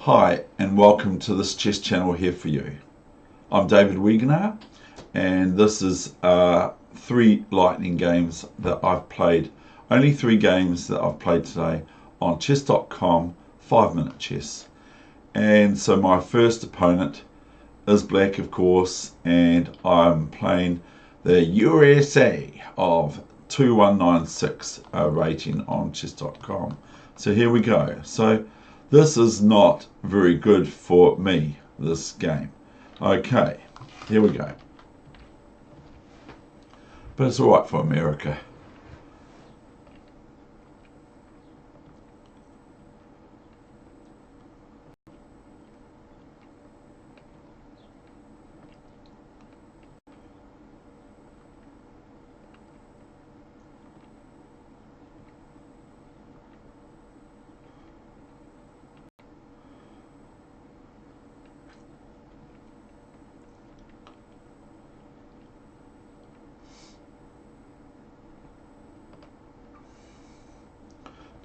Hi and welcome to this chess channel here for you. I'm David Weegenaar and this is 3 lightning games that I've played. Only 3 games that I've played today on chess.com 5-minute chess. And so my first opponent is black, of course, and I'm playing the USA of 2196 rating on chess.com. So here we go. So this is not very good for me, this game. Okay, here we go. But it's alright for America.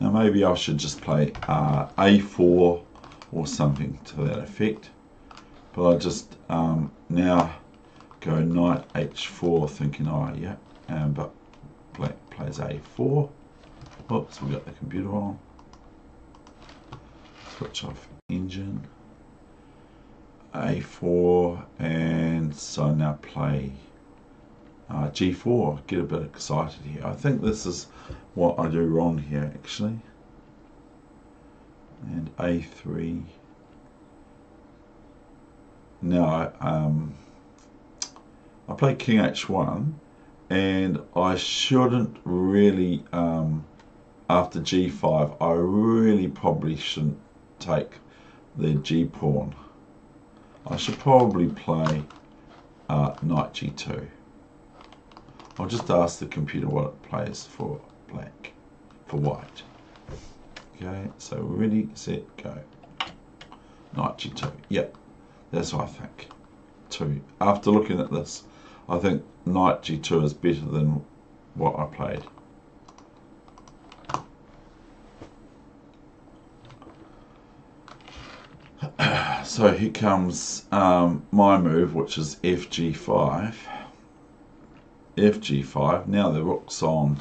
Now maybe I should just play A4 or something to that effect. But I just now go knight H4 thinking, oh yeah, but black plays A4. Whoops, we got the computer on. Switch off engine. A4, and so now play G4. Get a bit excited here. I think this is what I do wrong here actually. And A3. Now I play King H1, and I shouldn't really after G5 I really probably shouldn't take the G pawn. I should probably play knight G2. I'll just ask the computer what it plays for black, for white. Okay, so ready, set, go. Knight G2. Yep, that's what I think. 2. After looking at this, I think knight G2 is better than what I played. So here comes my move, which is FG5. FG5. Now the rook's on.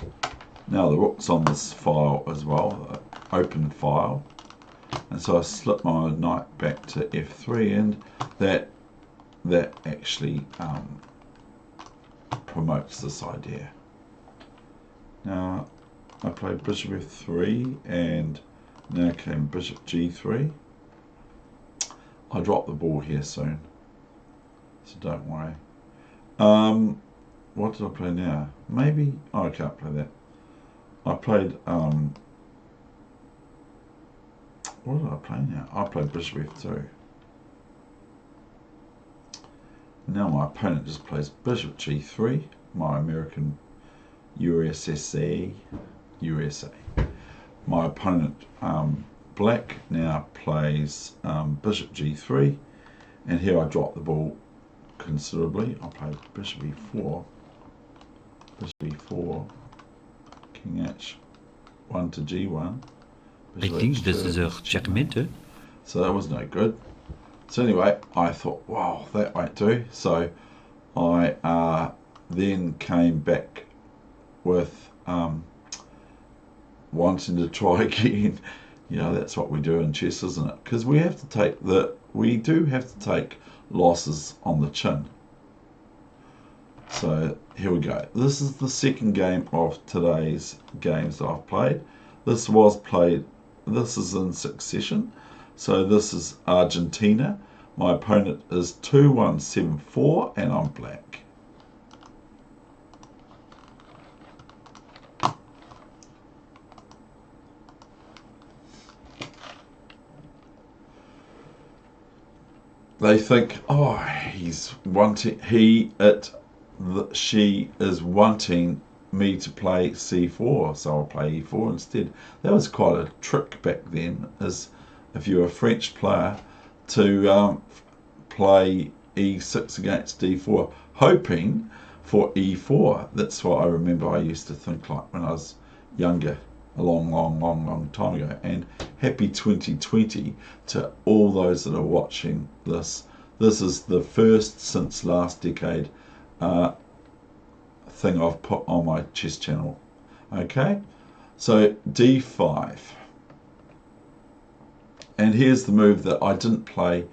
Now the rook's on this file as well, open file, and so I slip my knight back to F3, and that actually promotes this idea. Now I played bishop F3, and now came bishop G3. I'll drop the ball here soon, so don't worry. What did I play now? Maybe, oh, I can't play that. I played, what did I play now? I played bishop F2. Now my opponent just plays bishop G3, my American USA. My opponent, black, now plays bishop G3, and here I drop the ball considerably. I played bishop E4, bishop E4, King H1 to G1. I think this is a checkmate. So that was no good. So anyway, I thought, wow, that won't do. So I then came back with wanting to try again. You know, that's what we do in chess, isn't it? Because we do have to take losses on the chin. So here we go. This is the second game of today's games that I've played. This is in succession. So this is Argentina. My opponent is 2174, and I'm black. They think, oh, she is wanting me to play C4, so I'll play E4 instead. That was quite a trick back then, as if you're a French player, to play E6 against D4, hoping for E4. That's what I remember I used to think like when I was younger. a long time ago. And happy 2020 to all those that are watching this. This is the first since last decade thing I've put on my chess channel. Okay, so d5. And here's the move that I didn't play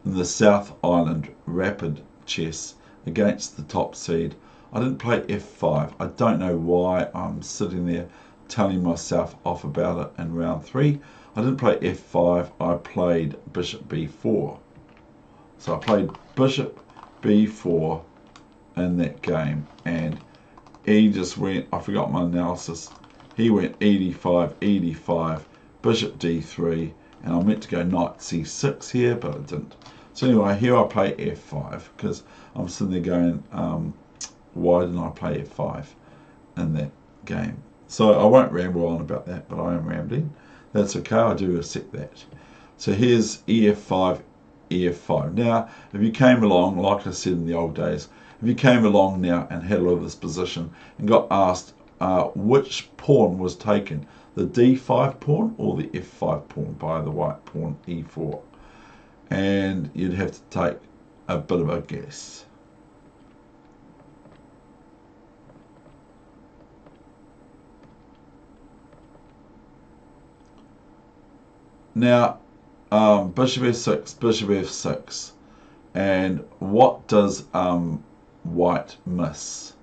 in the South Island Rapid Chess against the top seed. I didn't play f5. I don't know why I'm sitting there telling myself off about it in round 3. I didn't play f5. I played bishop b4. So I played bishop b4 in that game, and he just went, I forgot my analysis, he went e5, e5, bishop d3, and I meant to go knight c6 here, but I didn't. So anyway, here I play f5, because I'm sitting there going, why didn't I play f5 in that game? So I won't ramble on about that, but I am rambling. That's okay, I do accept that. So here's ef5, ef5. Now, if you came along, like I said in the old days, if you came along now and had a look at this position and got asked which pawn was taken, the d5 pawn or the f5 pawn by the white pawn e4, and you'd have to take a bit of a guess. Now, bishop f6, bishop f6, and what does white miss?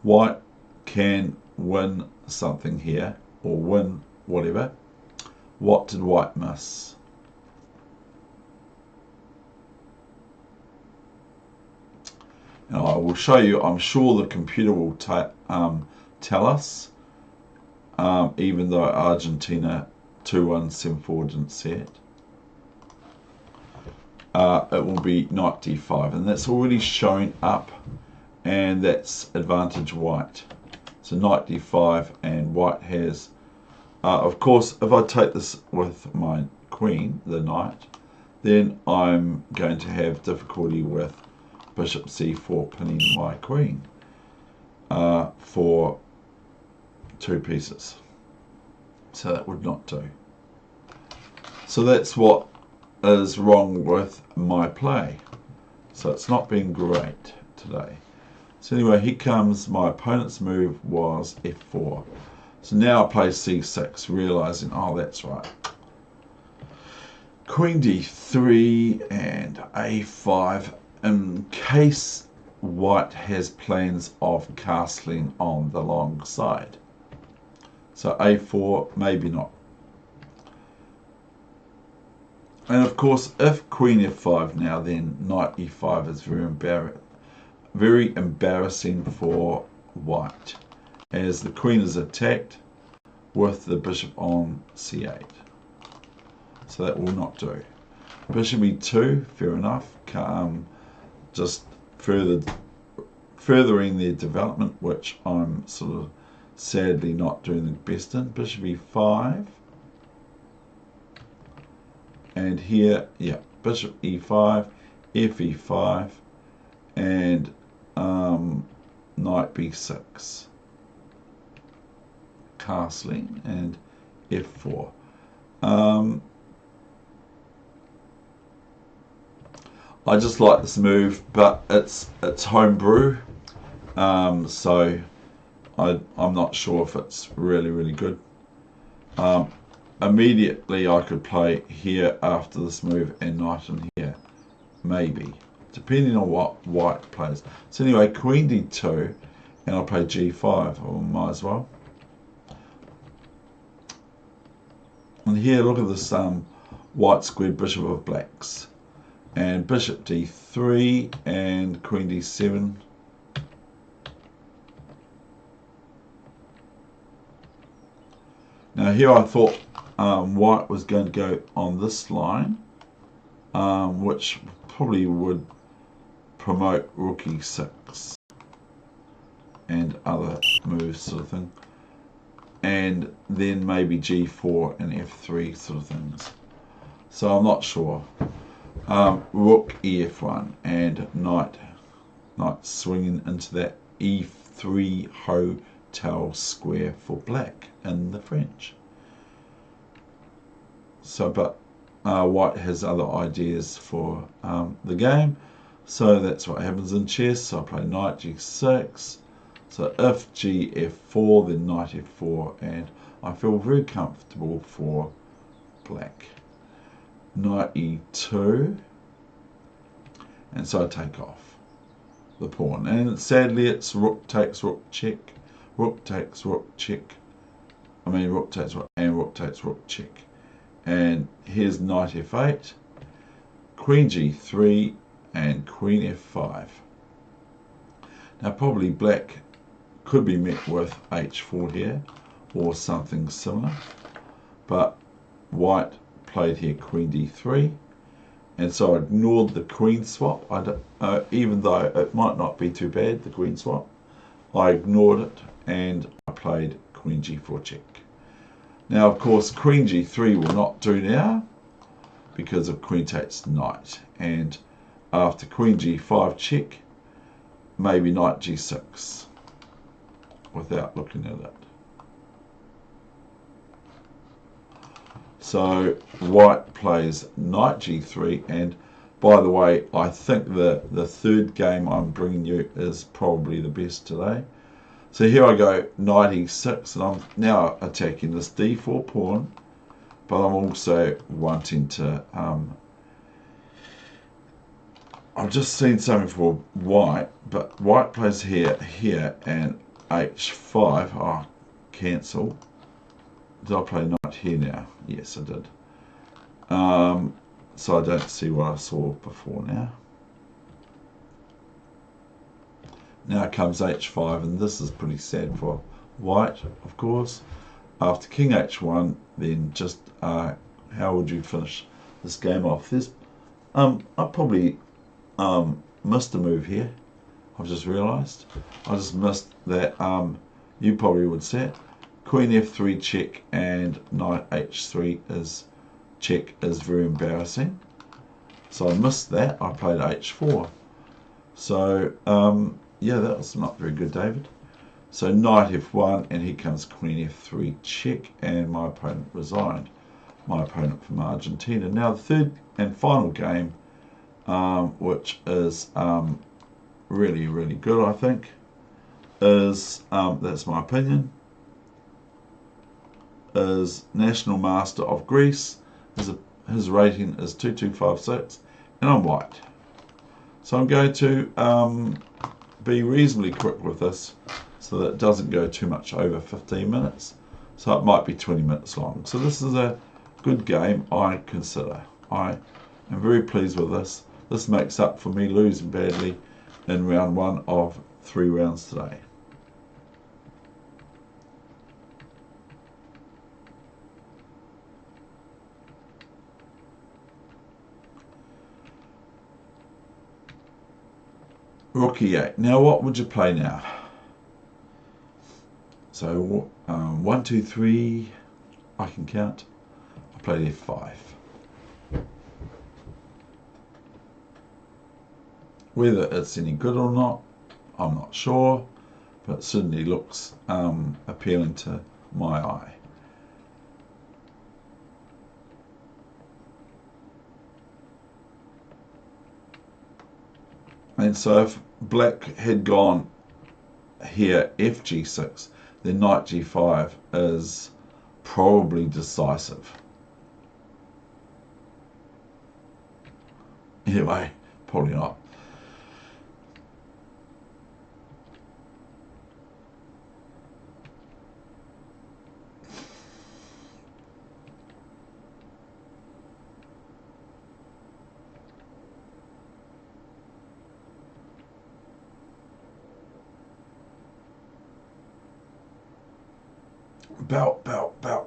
White can win something here, or win whatever. What did white miss? And I will show you. I'm sure the computer will tell us, even though Argentina 2174 didn't see it. It will be knight d5, and that's already showing up, and that's advantage white. So knight d5, and white has, of course, if I take this with my queen, the knight, then I'm going to have difficulty with bishop c4 pinning my queen for 2 pieces. So that would not do. So that's what is wrong with my play. So it's not been great today. So anyway, here comes my opponent's move was f4. So now I play c6, realizing, oh, that's right. Queen d3 and a5, in case white has plans of castling on the long side. So a4, maybe not. And of course, if queen f5 now, then knight e5 is very embarrassing for white, as the queen is attacked with the bishop on c8. So that will not do. Bishop e2, fair enough. Just furthering their development, which I'm sort of sadly not doing the best in. Bishop e5. And here, yeah, bishop e5, fe5, and knight b6. Castling and f4. I just like this move, but it's homebrew, so I'm not sure if it's really good. Immediately I could play here after this move and knight in here, maybe, depending on what white plays. So anyway, queen d2, and I'll play g5, I might as well. And here, look at this white squared bishop of blacks. And bishop d3 and queen d7. Now here I thought white was going to go on this line, which probably would promote rook e6 and other moves sort of thing. And then maybe g4 and f3 sort of things. So I'm not sure. Rook ef1 and knight swinging into that e3 ho tell square for black in the French. So, but white has other ideas for the game. So that's what happens in chess. So I play knight g6. So if g(f)4, then knight f4, and I feel very comfortable for black. Knight e2, and so I take off the pawn. And sadly, it's rook takes rook check, rook takes rook check. I mean, rook takes rook and rook takes rook check. And here's knight f8, queen g3, and queen f5. Now probably black could be met with h4 here or something similar, but white played here queen d3, and so I ignored the queen swap. Even though it might not be too bad, the queen swap, I ignored it and I played queen g4 check. Now of course queen g3 will not do now because of queen takes knight, and after queen g5 check, maybe knight g6 without looking at it. So white plays knight g3, and by the way, I think the third game I'm bringing you is probably the best today. So here I go, knight e6, and I'm now attacking this d4 pawn, but I'm also wanting to I've just seen something for white, but white plays here, and h5. Oh, cancel. Did I play knight here now? Yes, I did. So I don't see what I saw before now. Now comes h5, and this is pretty sad for white, of course. After king h1, then just how would you finish this game off? This I probably missed a move here. I've just realised. I just missed that. You probably would say it. Queen f3 check and knight h3 is check is very embarrassing. So I missed that. I played h4. So yeah, that was not very good, David. So knight f1, and here comes queen f3 check, and my opponent resigned. My opponent from Argentina. Now the third and final game, which is really, really good, I think, is, that's my opinion, is National Master of Greece. His rating is 2256, and I'm white. So I'm going to be reasonably quick with this so that it doesn't go too much over 15 minutes. So it might be 20 minutes long. So this is a good game, I consider. I am very pleased with this. This makes up for me losing badly in round 1 of 3 rounds today. Rook e8. Now what would you play now? So 1, 2, 3, I can count. I played f5. Whether it's any good or not, I'm not sure, but it certainly looks appealing to my eye. And so if black had gone here fg6, then knight g5 is probably decisive. Anyway, probably not.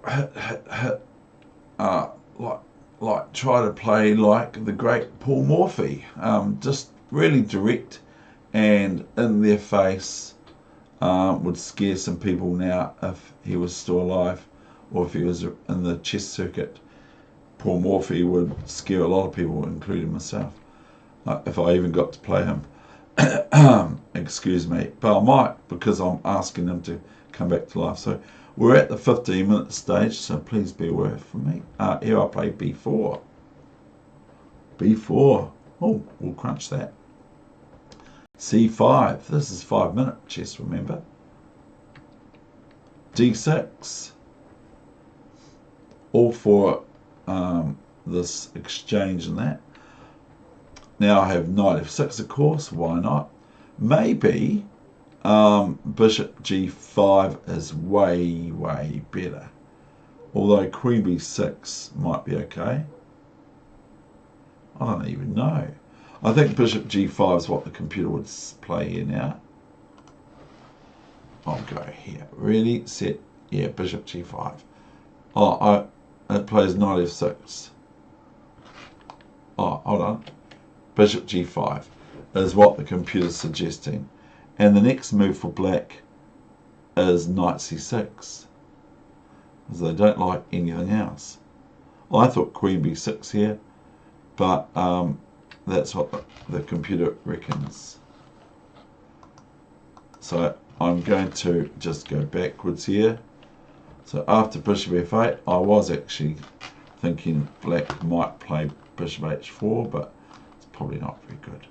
Hit. Like try to play like the great Paul Morphy, just really direct and in their face. Would scare some people now if he was still alive, or if he was in the chess circuit. Paul Morphy would scare a lot of people, including myself, if I even got to play him. Excuse me, but I might, because I'm asking him to come back to life. So we're at the 15-minute stage, so please bear with me. Here I play b4. b4. Oh, we'll crunch that. c5. This is 5-minute chess, remember. d6. All for this exchange and that. Now I have knight f6, of course. Why not? Maybe bishop g5 is way better. Although queen b6 might be okay. I don't even know. I think bishop g5 is what the computer would play here now. I'll go here. Ready, set, yeah, bishop g5. Oh, it plays knight f6. Oh, hold on. Bishop g5 is what the computer's suggesting. And the next move for black is knight c6. Because they don't like anything else. Well, I thought queen b6 here, but that's what the computer reckons. So I'm going to just go backwards here. So after bishop f8, I was actually thinking black might play bishop h4, but it's probably not very good.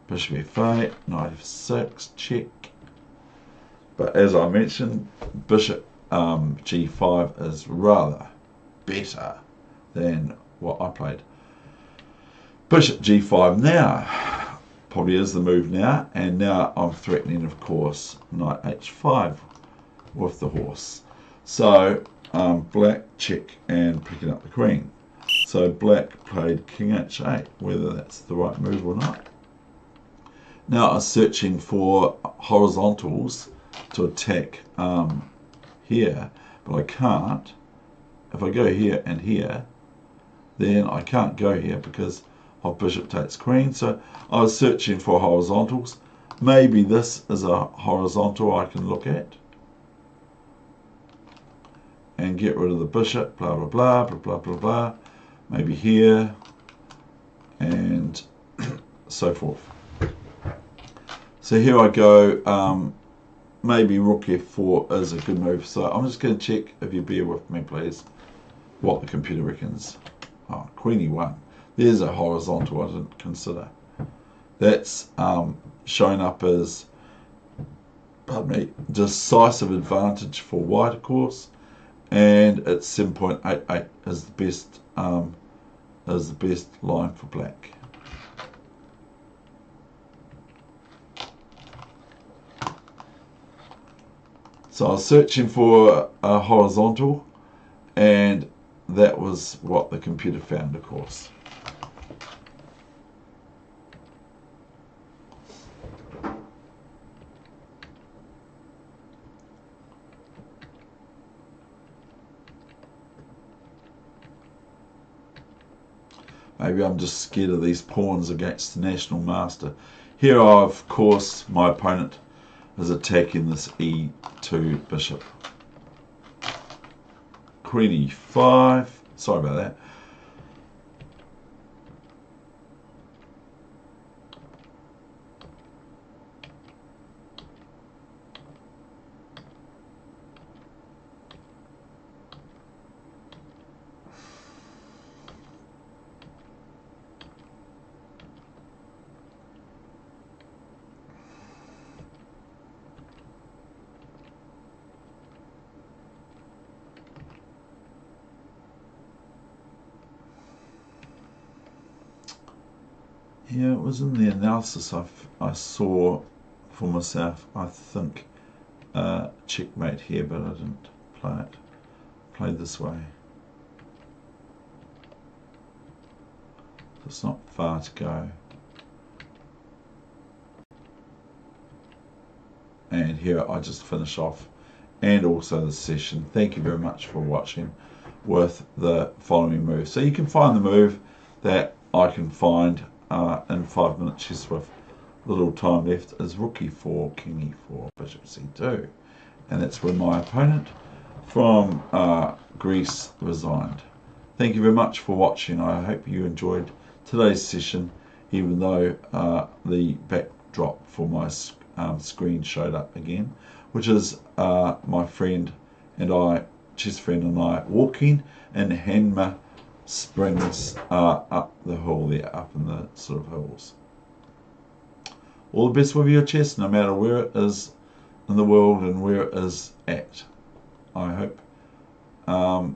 Bishop f8, knight f6, check. But as I mentioned, bishop g5 is rather better than what I played. Bishop g5 now, probably is the move now, and now I'm threatening, of course, knight h5 with the horse. So black check and picking up the queen. So black played king h8, whether that's the right move or not. Now I'm searching for horizontals to attack here, but I can't. If I go here and here, then I can't go here because of bishop takes queen. So I was searching for horizontals. Maybe this is a horizontal I can look at and get rid of the bishop, blah blah blah blah blah blah blah. Maybe here and so forth. So here I go. Maybe rook f4 is a good move. So I'm just going to check, if you bear with me please, what the computer reckons. Oh, queen e1. There's a horizontal I didn't consider. That's shown up as, pardon me, decisive advantage for white, of course, and it's 7.88 is the best line for black. So I was searching for a horizontal, and that was what the computer found, of course. Maybe I'm just scared of these pawns against the national master. Here, of course, my opponent is attacking this e2 bishop. Queen e5. Sorry about that. Yeah, it was in the analysis I saw for myself, I think, checkmate here, but I didn't play it. Played this way. It's not far to go. And here I just finish off, and also the session. Thank you very much for watching with the following move. So you can find the move that I can find in 5 minute chess with little time left is rook e4, king e4, bishop c2, and that's where my opponent from Greece resigned. Thank you very much for watching. I hope you enjoyed today's session, even though the backdrop for my screen showed up again. which is my friend and I, chess friend and I, walking in Hanmer Springs up the hill there, up in the sort of hills. All the best with your chess, no matter where it is in the world and where it is at. I hope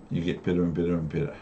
you get better and better and better.